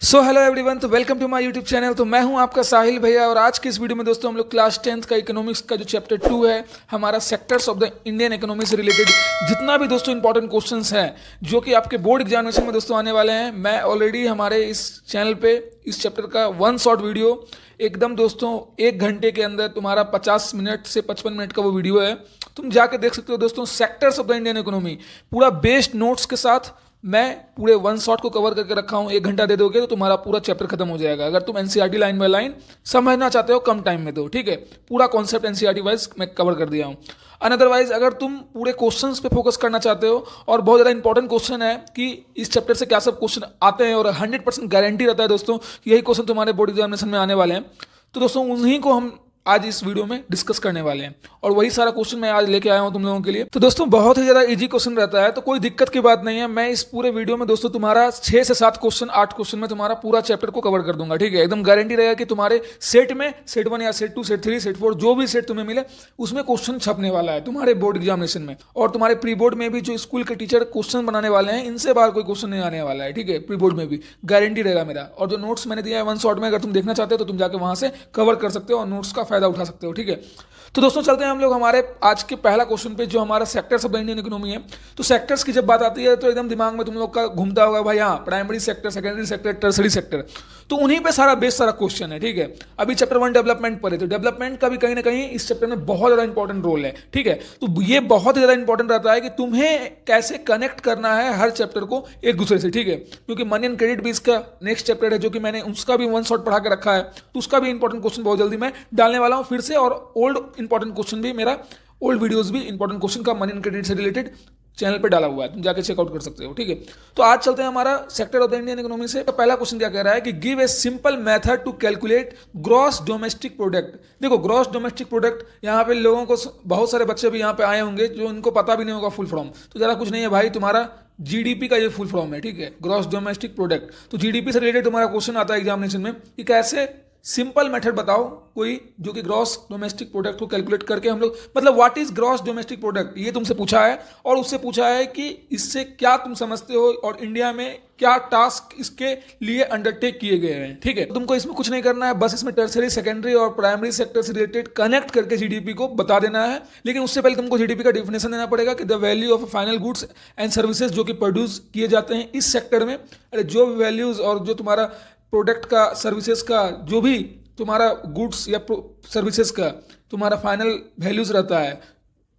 सो hello everyone, तो welcome to my YouTube channel. तो मैं हूं आपका साहिल भैया और आज की इस वीडियो में दोस्तों हम लोग क्लास 10th का इकोनॉमिक्स का जो चैप्टर 2 है, हमारा sectors of the Indian economy से रिलेटेड जितना भी दोस्तों इंपॉर्टेंट क्वेश्चंस हैं जो कि आपके बोर्ड एग्जामिनेशन में दोस्तों आने वाले हैं, मैं ऑलरेडी हमारे इस चैनल पे इस चैप्टर का वन शॉट वीडियो एकदम दोस्तों 1 घंटे के अंदर तुम्हारा 50 मिनट से 55 मिनट का वो वीडियो है, तुम जाके देख सकते हो दोस्तों। Sectors of the Indian economy पूरा बेस्ड नोट्स के साथ मैं पूरे वन शॉट को कवर करके रखा हूँ। 1 घंटा दे दोगे तो तुम्हारा पूरा चैप्टर खत्म हो जाएगा। अगर तुम एनसीईआरटी लाइन बाय लाइन समझना चाहते हो कम टाइम में तो ठीक है, पूरा कॉन्सेप्ट एनसीईआरटी वाइज मैं कवर कर दिया हूँ। अनदरवाइज अगर तुम पूरे क्वेश्चंस पे फोकस करना चाहते हो और बहुत ज़्यादा इंपॉर्टेंट क्वेश्चन है कि इस चैप्टर से क्या सब क्वेश्चन आते हैं और 100% गारंटी रहता है दोस्तों कि यही क्वेश्चन तुम्हारे बोर्ड एग्जामिनेशन में आने वाले हैं, तो दोस्तों उन्हीं को हम आज इस वीडियो में डिस्कस करने वाले हैं और वही सारा क्वेश्चन मैं आज लेके आया हूं तुम लोगों के लिए। तो दोस्तों बहुत ही ज़्यादा इजी क्वेश्चन रहता है, तो कोई दिक्कत की बात नहीं है। मैं इस पूरे वीडियो में दोस्तों तुम्हारा 6 से 7 क्वेश्चन 8 क्वेश्चन में तुम्हारा पूरा चैप्टर को कवर कर दूंगा, ठीक है। एकदम गारंटी रहेगा कि तुम्हारे सेट में सेट 1 या सेट 2 सेट 3 सेट 4 जो भी सेट तुम्हें मिले उसमें क्वेश्चन छपने वाला है तुम्हारे बोर्ड एग्जामिनेशन में। और तुम्हारे प्री बोर्ड में भी जो स्कूल के टीचर क्वेश्चन बनाने वाले हैं इनसे बाहर कोई क्वेश्चन नहीं आने वाला है, ठीक है। प्री बोर्ड में भी गारंटी रहेगा मेरा। और जो नोट्स मैंने दिया है वन शॉट में, अगर तुम देखना चाहते हो तो तुम जाके वहां से कवर कर सकते हो और नोट्स का फायदा उठा सकते हो, ठीक है। तो दोस्तों चलते हैं हम लोग हमारे आज के पहला क्वेश्चन पे, जो हमारा सेक्टर्स ऑफ इंडियन इकोनॉमी है। तो सेक्टर्स की जब बात आती है तो एकदम दिमाग में तुम लोग का घूमता होगा भाई, हाँ primary sector, secondary sector, tertiary sector, तो उन्हीं पे सारा बेस सारा क्वेश्चन है, ठीक है। अभी चैप्टर 1 डेवलपमेंट पर है, तो डेवलपमेंट का भी कहीं ना कहीं इस चैप्टर में बहुत ज्यादा इंपॉर्टेंट रोल है, ठीक है। तो ये बहुत ज्यादा इंपॉर्टेंट रहता है कि तुम्हें कैसे कनेक्ट करना है हर चैप्टर को एक दूसरे से, ठीक है। क्योंकि मनी एंड क्रेडिट भी इसका नेक्स्ट चैप्टर है जो कि मैंने उसका भी वन शॉट पढ़ा के रखा है, तो उसका भी इंपॉर्टेंट क्वेश्चन बहुत जल्दी मैं डालने वाला हूं फिर से। और ओल्ड इंपॉर्टेंट क्वेश्चन भी, मेरा ओल्ड वीडियोस भी इंपॉर्टेंट क्वेश्चन का मनी एंड क्रेडिट से रिलेटेड चैनल पे डाला हुआ है, तुम जाके चेकआउट कर सकते हो, ठीक है। तो आज चलते हैं हमारा sector of the Indian economy से। तो पहला क्वेश्चन क्या कह रहा है कि give a simple method to calculate gross domestic product. देखो ग्रॉस डोमेस्टिक प्रोडक्ट, यहाँ पे लोगों को बहुत सारे बच्चे भी यहाँ पे आए होंगे जो इनको पता भी नहीं होगा फुल फॉर्म। तो ज़्यादा कुछ नहीं है भाई, तुम्हारा जीडीपी का ये फुल फॉर्म है, ठीक है, ग्रॉस डोमेस्टिक प्रोडक्ट। तो जीडीपी से रिलेटेड तुम्हारा क्वेश्चन आता है एग्जामिनेशन में कि कैसे सिंपल मेथड बताओ कोई जो कि ग्रॉस डोमेस्टिक प्रोडक्ट को कैलकुलेट करके हम लोग, मतलब what is gross domestic product, ये तुमसे पूछा है। और उससे पूछा है कि इससे क्या तुम समझते हो और इंडिया में क्या टास्क इसके लिए अंडरटेक किए गए हैं, ठीक है। तुमको इसमें कुछ नहीं करना है, बस इसमें टर्सरी, सेकेंडरी और प्राइमरी सेक्टर से रिलेटेड कनेक्ट करके जीडीपी को बता देना है। लेकिन उससे पहले तुमको जीडीपी का डिफिनेशन देना पड़ेगा कि the value of final goods and services जो कि प्रोड्यूस किए जाते हैं इस सेक्टर में। अरे जो भी वैल्यूज और जो तुम्हारा प्रोडक्ट का, सर्विसेज का, जो भी तुम्हारा गुड्स या सर्विसेज का तुम्हारा फाइनल वैल्यूज रहता है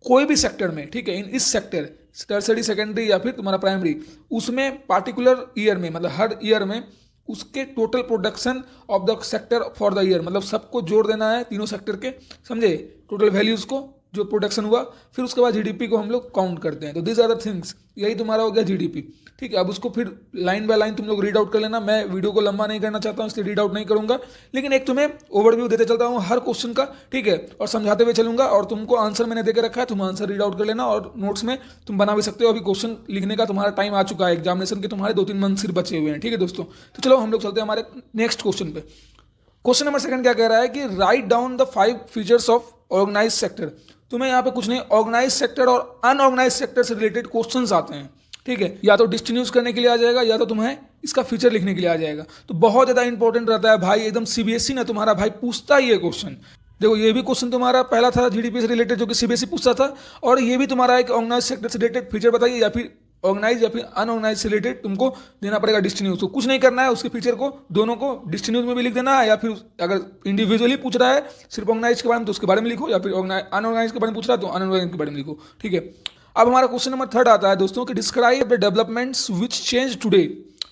कोई भी सेक्टर में, ठीक है, इन इस सेक्टर टर्सरी, सेकेंडरी या फिर तुम्हारा प्राइमरी, उसमें पार्टिकुलर ईयर में, मतलब हर ईयर में उसके total production of the sector for the year, मतलब सबको जोड़ देना है तीनों सेक्टर के, समझे, टोटल वैल्यूज को जो प्रोडक्शन हुआ, फिर उसके बाद जीडीपी को हम लोग काउंट करते हैं। तो दिस आर द थिंग्स, यही तुम्हारा हो गया जीडीपी, ठीक है। अब उसको फिर लाइन बाय लाइन तुम लोग रीड आउट कर लेना। मैं वीडियो को लंबा नहीं करना चाहता हूँ इसलिए रीड आउट नहीं करूंगा, लेकिन एक तुम्हें ओवरव्यू देते चलता हूँ हर क्वेश्चन का, ठीक है, और समझाते हुए चलूंगा। और तुमको आंसर मैंने देकर रखा है, तुम आंसर रीड आउट कर लेना और नोट्स में तुम बना भी सकते हो। अभी क्वेश्चन लिखने का तुम्हारा टाइम आ चुका है, एग्जामिनेशन के तुम्हारे 2-3 मंथ सिर्फ बचे हुए हैं, ठीक है दोस्तों। तो चलो हम लोग चलते हैं हमारे नेक्स्ट क्वेश्चन पे। क्वेश्चन नंबर 2 क्या कह रहा है कि right down the 5 features of organise sector. तुम्हें यहाँ पे कुछ नहीं, ऑर्गेनाइज सेक्टर और अनऑर्गेनाइज सेक्टर से रिलेटेड क्वेश्चंस आते हैं, ठीक है। या तो डिस्टिन्यूज करने के लिए आ जाएगा या तो तुम्हें इसका फीचर लिखने के लिए आ जाएगा। तो बहुत ज़्यादा इंपॉर्टेंट रहता है भाई, एकदम सीबीएसई ना तुम्हारा भाई पूछता ही है क्वेश्चन। देखो ये भी क्वेश्चन तुम्हारा पहला था जीडीपी से रिलेटेड जो कि सीबीएसई पूछता था, और ये भी तुम्हारा एक ऑर्गेनाइज सेक्टर से रिलेटेड फीचर बताइए, या फिर ऑर्गेनाइज या फिर अनऑर्गेनाइज से रिलेटेड तुमको देना पड़ेगा डिस्टिन्यूज। तो कुछ नहीं करना है, उसके फीचर को दोनों को डिस्टिन्यूज में भी लिख देना है, या फिर अगर इंडिविजुअली पूछ रहा है सिर्फ ऑर्गेनाइज के बारे में तो उसके बारे में लिखो, या फिर अनऑर्गेनाइज के बारे में पूछ रहा है तो अनऑर्गेनाइज के बारे में लिखो, ठीक है। अब हमारा क्वेश्चन नंबर 3 आता है दोस्तों कि describe the developments which change today.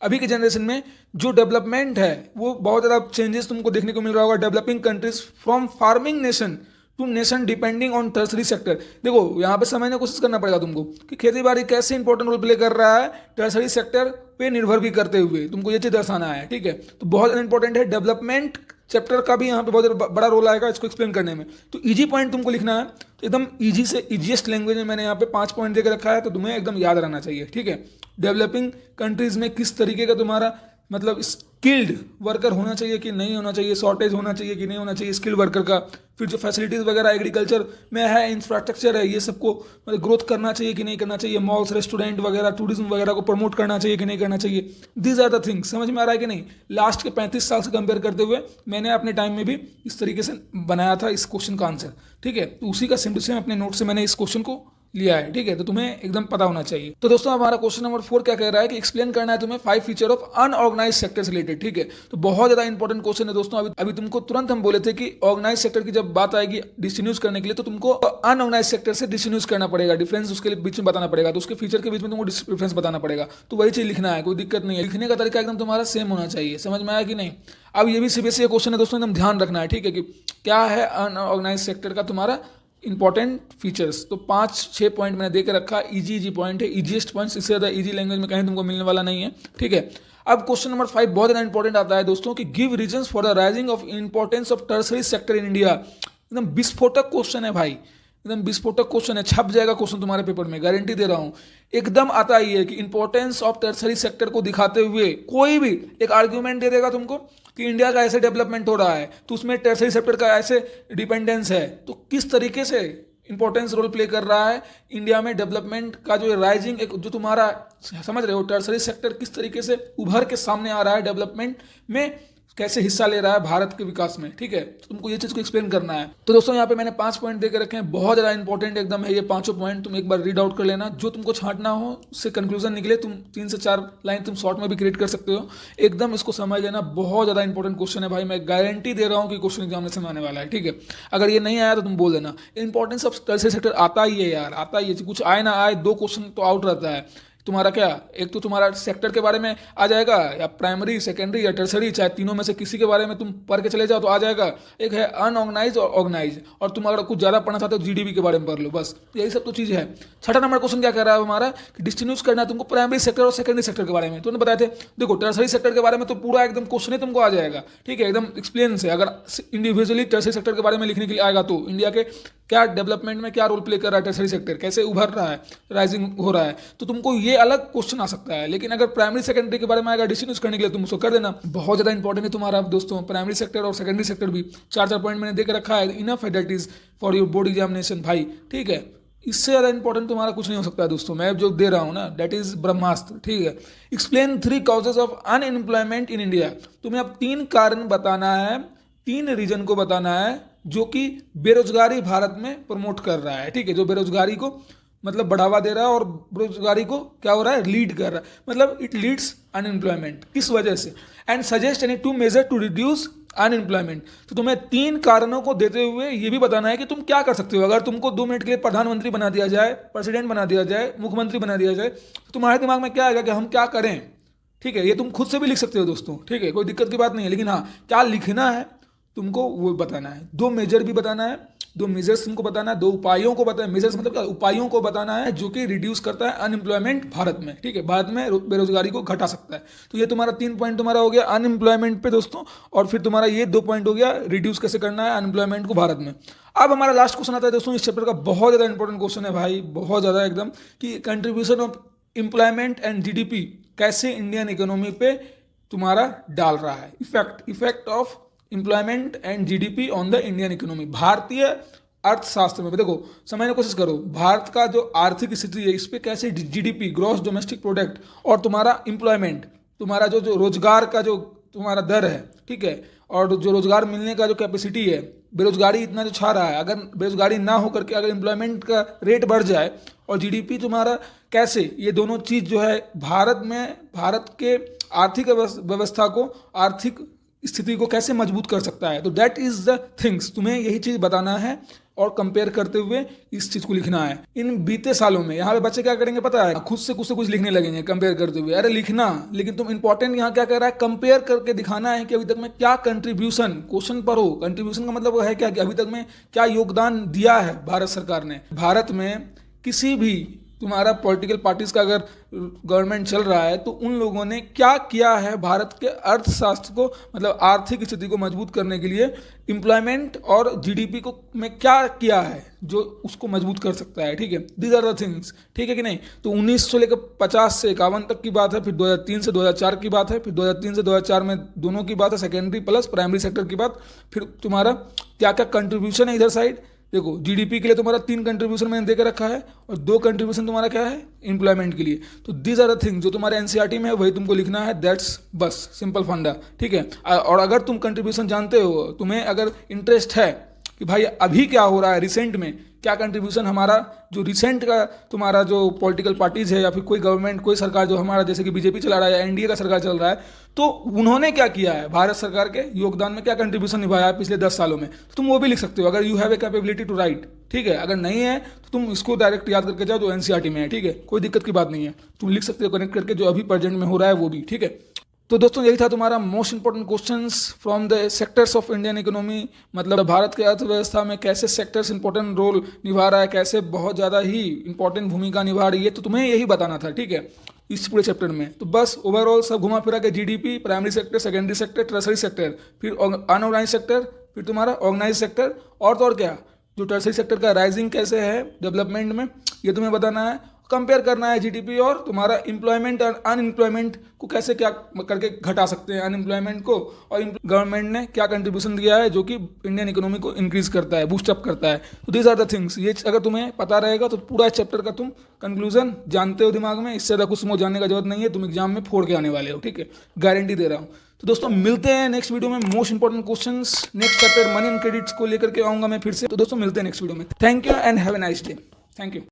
अभी के जनरेशन में जो डेवलपमेंट है वो बहुत ज़्यादा चेंजेस तुमको देखने को मिल रहा होगा। Developing countries from farming nation to nation depending on tertiary sector. देखो यहाँ पे समझने की कोशिश करना पड़ेगा तुमको कि खेती बाड़ी कैसे इंपॉर्टेंट रोल प्ले कर रहा है टर्सरी सेक्टर पे निर्भर भी करते हुए, तुमको ये चीज़ दर्शाना है, ठीक है। तो बहुत इंपॉर्टेंट है, डेवलपमेंट चैप्टर का भी यहाँ पे बहुत बड़ा रोल आएगा इसको एक्सप्लेन करने में। तो इजी पॉइंट तुमको लिखना है, तो एकदम इजी से इजीएस्ट लैंग्वेज में मैंने यहाँ पे 5 पॉइंट देकर रखा है, तो तुम्हें एकदम याद रहना चाहिए, ठीक है। डेवलपिंग कंट्रीज में किस तरीके का तुम्हारा मतलब इस स्किल्ड वर्कर होना चाहिए कि नहीं होना चाहिए, शॉर्टेज होना चाहिए कि नहीं होना चाहिए स्किल्ड वर्कर का, फिर जो फैसिलिटीज़ वगैरह एग्रीकल्चर में है, इंफ्रास्ट्रक्चर है, ये सबको मतलब ग्रोथ करना चाहिए कि नहीं करना चाहिए, मॉल्स रेस्टोरेंट वगैरह टूरिज्म वगैरह को प्रमोट करना चाहिए कि नहीं करना चाहिए, दीज आर द थिंग्स। समझ में आ रहा है कि नहीं? लास्ट के 35 साल से कंपेयर करते हुए मैंने अपने टाइम में भी इस तरीके से बनाया था इस क्वेश्चन का आंसर, ठीक है। तो उसी का सेम टू सेम अपने नोट से मैंने इस क्वेश्चन को लिया है, ठीक है। तो तुम्हें एकदम पता होना चाहिए। तो दोस्तों हमारा क्वेश्चन नंबर 4 क्या कह रहा है कि एक्सप्लेन करना है तुम्हें 5 फीचर ऑफ अनऑर्गेनाइज सेक्टर से रिलेटेड, ठीक है। तो बहुत ज्यादा इंपॉर्टेंट क्वेश्चन है दोस्तों। अभी तुमको तुरंत हम बोले थे कि ऑर्गेनाइज सेक्टर की जब बात आएगी डिस्टिंग्विश करने के लिए, तो तुमको अनऑर्गेनाइज सेक्टर से डिस्टिंग्विश करना पड़ेगा, डिफरेंस उसके बीच में बताना पड़ेगा, तो उसके फीचर के बीच में तुमको डिफरेंस बताना पड़ेगा। तो वही चीज लिखना है, कोई दिक्कत नहीं है। लिखने का तरीका एकदम तुम्हारा सेम होना चाहिए। समझ में आया कि नहीं? अब ये भी सीबीएसई का क्वेश्चन है दोस्तों, एकदम ध्यान रखना है, ठीक है, कि क्या है अनऑर्गेनाइज सेक्टर का तुम्हारा इंपॉर्टेंट फीचर्स। तो 5-6 पॉइंट मैंने दे के रखा, इजी पॉइंट है, इजीएस्ट पॉइंट्स, इससे ज़्यादा इजी लैंग्वेज में कहीं तुमको मिलने वाला नहीं है, ठीक है। अब क्वेश्चन नंबर 5 बहुत ज़्यादा इंपॉर्टेंट आता है दोस्तों कि give reasons for the rising of importance of tertiary sector in India. एकदम विस्फोटक क्वेश्चन है भाई, एकदम विस्फोटक क्वेश्चन है, छप जाएगा क्वेश्चन तुम्हारे पेपर में, गारंटी दे रहा हूं। एकदम आता ही है कि इंपॉर्टेंस ऑफ टर्सरी सेक्टर को दिखाते हुए कोई भी एक आर्ग्यूमेंट दे देगा तुमको कि इंडिया का ऐसे डेवलपमेंट हो रहा है, तो उसमें टर्सरी सेक्टर का ऐसे डिपेंडेंस है, तो किस तरीके से इंपॉर्टेंस रोल प्ले कर रहा है इंडिया में डेवलपमेंट का, जो राइजिंग एक जो तुम्हारा समझ रहे हो टर्सरी सेक्टर किस तरीके से उभर के सामने आ रहा है, डेवलपमेंट में कैसे हिस्सा ले रहा है भारत के विकास में, ठीक है। तो तुमको ये चीज को एक्सप्लेन करना है। तो दोस्तों यहाँ पे मैंने 5 पॉइंट देकर रखे हैं, बहुत ज्यादा इंपॉर्टेंट एकदम है ये पांचों पॉइंट। तुम एक बार रीड आउट कर लेना, जो तुमको छांटना हो उससे कंक्लूजन निकले, तुम 3 से 4 लाइन तुम शॉर्ट में भी क्रिएट कर सकते हो। एकदम इसको समझ लेना, बहुत ज्यादा इंपॉर्टेंट क्वेश्चन है भाई, मैं गारंटी दे रहा हूँ कि क्वेश्चन एग्जामिनेशन में आने वाला है, ठीक है। अगर ये नहीं आया तो तुम बोल देना। इंपॉर्टेंस ऑफ टर्सरी सेक्टर आता ही है यार, आता ही है, कुछ आए ना आए 2 क्वेश्चन तो आउट रहता है तुम्हारा। क्या एक तो तुम्हारा सेक्टर के बारे में आ जाएगा, या प्राइमरी सेकेंडरी या टर्सरी, चाहे तीनों में से किसी के बारे में तुम पढ़ के चले जाओ तो आ जाएगा। एक है अनऑर्गेनाइज और ऑर्गेनाइज, और तुम अगर कुछ ज्यादा पढ़ना चाहते हो जीडीपी के बारे में पढ़ लो, बस यही सब तो चीज है। 6ठा नंबर क्वेश्चन क्या कह रहा है हमारा कि डिस्टिंग्विश करना है तुमको प्राइमरी सेक्टर और सेकेंडरी सेक्टर के बारे में। तुमने बताए थे देखो टर्सरी सेक्टर के बारे में तो पूरा एकदम क्वेश्चन ही तुमको आ जाएगा, ठीक है, एकदम एक्सप्लेन से। अगर इंडिविजुअली टर्सरी सेक्टर के बारे में लिखने के लिए आएगा तो इंडिया के क्या डेवलपमेंट में क्या रोल प्ले कर रहा है टर्सरी सेक्टर, कैसे उभर रहा है, राइजिंग हो रहा है, तो तुमको ये अलग क्वेश्चन आ सकता है। लेकिन अगर प्राइमरी सेकेंडरी के बारे में आएगा डिस्टिंग्विश करने के लिए, तुम उसको कर देना। बहुत ज्यादा इंपॉर्टेंट है तुम्हारा दोस्तों प्राइमरी सेक्टर और सेकेंडरी सेक्टर भी। 4 पॉइंट मैंने देकर रखा है, इनफ है that is for your board examination भाई, ठीक है। इससे ज्यादा इंपॉर्टेंट तुम्हारा कुछ नहीं हो सकता है दोस्तों, मैं जो दे रहा हूं ना दैट इज ब्रह्मास्त्र, ठीक है। Explain 3 causes of unemployment in India. तुम्हें अब 3 कारण बताना है, 3 रीजन को बताना है जो कि बेरोजगारी भारत में प्रमोट कर रहा है, ठीक है, जो बेरोजगारी को मतलब बढ़ावा दे रहा है और बेरोजगारी को क्या हो रहा है, लीड कर रहा है, मतलब इट लीड्स अनएम्प्लॉयमेंट, किस वजह से। And suggest any 2 measure to reduce unemployment. तो तुम्हें 3 कारणों को देते हुए ये भी बताना है कि तुम क्या कर सकते हो। अगर तुमको 2 मिनट के लिए प्रधानमंत्री बना दिया जाए, प्रेसिडेंट बना दिया जाए, मुख्यमंत्री बना दिया जाए, तो तुम्हारे दिमाग में क्या आएगा कि हम क्या करें, ठीक है। ये तुम खुद से भी लिख सकते हो दोस्तों, ठीक है, कोई दिक्कत की बात नहीं है। लेकिन हाँ, क्या लिखना है तुमको वो बताना है। 2 मेजर भी बताना है, 2 मेजर्स तुमको बताना है, 2 उपायों को बताना है। मेजर्स मतलब क्या, उपायों को बताना है जो कि रिड्यूस करता है अनएम्प्लॉयमेंट भारत में, ठीक है, भारत में बेरोजगारी को घटा सकता है। तो ये तुम्हारा 3 पॉइंट तुम्हारा हो गया अनएम्प्लॉयमेंट पे दोस्तों, और फिर तुम्हारा ये 2 पॉइंट हो गया रिड्यूस कैसे करना है अनएम्प्लॉयमेंट को भारत में। अब हमारा लास्ट क्वेश्चन आता है दोस्तों, इस चैप्टर का बहुत ज्यादा इंपॉर्टेंट क्वेश्चन है भाई, बहुत ज्यादा एकदम, कि contribution of employment and GDP कैसे इंडियन इकोनॉमी पे तुम्हारा डाल रहा है, effect of employment and GDP on the Indian economy. भारतीय अर्थशास्त्र में देखो समझने की कोशिश करो, भारत का जो आर्थिक स्थिति है इस पे कैसे जीडीपी ग्रॉस डोमेस्टिक प्रोडक्ट और तुम्हारा एम्प्लॉयमेंट, तुम्हारा जो रोजगार का जो तुम्हारा दर है, ठीक है, और जो रोजगार मिलने का जो कैपेसिटी है, बेरोजगारी इतना जो छा रहा है, अगर बेरोजगारी ना होकर के अगर एम्प्लॉयमेंट का रेट बढ़ जाए और जीडीपी तुम्हारा कैसे, ये दोनों चीज जो है भारत में भारत के आर्थिक व्यवस्था को, आर्थिक स्थिति को कैसे मजबूत कर सकता है। तो दैट इज द थिंग्स, तुम्हें यही चीज बताना है और कंपेयर करते हुए इस चीज को लिखना है। इन बीते सालों में यहाँ पे बच्चे क्या करेंगे पता है, खुद से कुछ लिखने लगेंगे कंपेयर करते हुए, अरे लिखना, लेकिन तुम इंपॉर्टेंट यहाँ क्या कर रहा है, कंपेयर करके दिखाना है कि अभी तक में क्या कंट्रीब्यूशन, क्वेश्चन पर हो, कंट्रीब्यूशन का मतलब वो है क्या कि अभी तक में क्या योगदान दिया है भारत सरकार ने। भारत में किसी भी तुम्हारा पॉलिटिकल पार्टीज का अगर गवर्नमेंट चल रहा है तो उन लोगों ने क्या किया है भारत के अर्थशास्त्र को, मतलब आर्थिक स्थिति को मजबूत करने के लिए, एम्प्लॉयमेंट और जीडीपी को में क्या किया है जो उसको मजबूत कर सकता है। ठीक है, दीज आर द थिंग्स। ठीक है कि नहीं। तो 1900 लेकर 50 से 51 तक की बात है, फिर 2003 से 2004 की बात है, फिर 2003 से 2004 में दोनों की बात है, सेकेंडरी प्लस प्राइमरी सेक्टर की बात। फिर तुम्हारा क्या क्या कंट्रीब्यूशन है इधर साइड, देखो जीडीपी के लिए तुम्हारा 3 कंट्रीब्यूशन मैंने देकर रखा है और 2 कंट्रीब्यूशन तुम्हारा क्या है, एम्प्लॉयमेंट के लिए। तो दीज आर द थिंग जो तुम्हारे एनसीईआरटी में है वही तुमको लिखना है, दैट्स बस सिंपल फंडा। ठीक है, और अगर तुम कंट्रीब्यूशन जानते हो, तुम्हें अगर इंटरेस्ट है कि भाई अभी क्या हो रहा है रिसेंट में, क्या कंट्रीब्यूशन हमारा जो रिसेंट का तुम्हारा जो पॉलिटिकल पार्टीज है या फिर कोई गवर्नमेंट कोई सरकार जो हमारा जैसे कि बीजेपी चला रहा है या एनडीए का सरकार चल रहा है, तो उन्होंने क्या किया है, भारत सरकार के योगदान में क्या कंट्रीब्यूशन निभाया है पिछले 10 सालों में, तो तुम वो भी लिख सकते हो अगर you have a capability to write. ठीक है, अगर नहीं है तो तुम इसको डायरेक्ट याद करके जाओ जो एनसीईआरटी में है। ठीक है, कोई दिक्कत की बात नहीं है, तुम लिख सकते हो कनेक्ट करके जो अभी प्रेजेंट में हो रहा है वो भी। ठीक है, तो दोस्तों यही था तुम्हारा most important questions from the sectors of Indian economy, मतलब भारत के अर्थव्यवस्था में कैसे सेक्टर्स इंपॉर्टेंट रोल निभा रहा है, कैसे बहुत ज़्यादा ही इंपॉर्टेंट भूमिका निभा रही है, तो तुम्हें यही बताना था। ठीक है, इस पूरे चैप्टर में तो बस ओवरऑल सब घुमा फिरा के GDP, primary sector, secondary sector, tertiary sector, फिर अनऑर्गेनाइज सेक्टर, फिर तुम्हारा ऑर्गेनाइज सेक्टर, और क्या जो टर्सरी सेक्टर का राइजिंग कैसे है डेवलपमेंट में, ये तुम्हें बताना है। कंपेयर करना है जीडीपी और तुम्हारा एम्प्लॉयमेंट और अनएम्प्लॉयमेंट को कैसे क्या करके घटा सकते हैं अनएम्प्लॉयमेंट को, और गवर्नमेंट ने क्या कंट्रीब्यूशन दिया है जो कि इंडियन इकोनॉमी को इंक्रीज करता है, बूस्टअप करता है। तो दीज आर द थिंग्स, ये अगर तुम्हें पता रहेगा तो पूरा चैप्टर का तुम कंक्लूजन जानते हो दिमाग में, इससे ज़्यादा कुछ समझ जानने का जरूरत नहीं है, तुम एग्जाम में फोड़ के आने वाले हो। ठीक है, गारंटी दे रहा हूँ। तो दोस्तों मिलते हैं नेक्स्ट वीडियो में, most important questions next chapter money and credits को लेकर के आऊंगा मैं फिर से। तो दोस्तों मिलते हैं नेक्स्ट वीडियो में। Thank you and have a nice day. Thank you.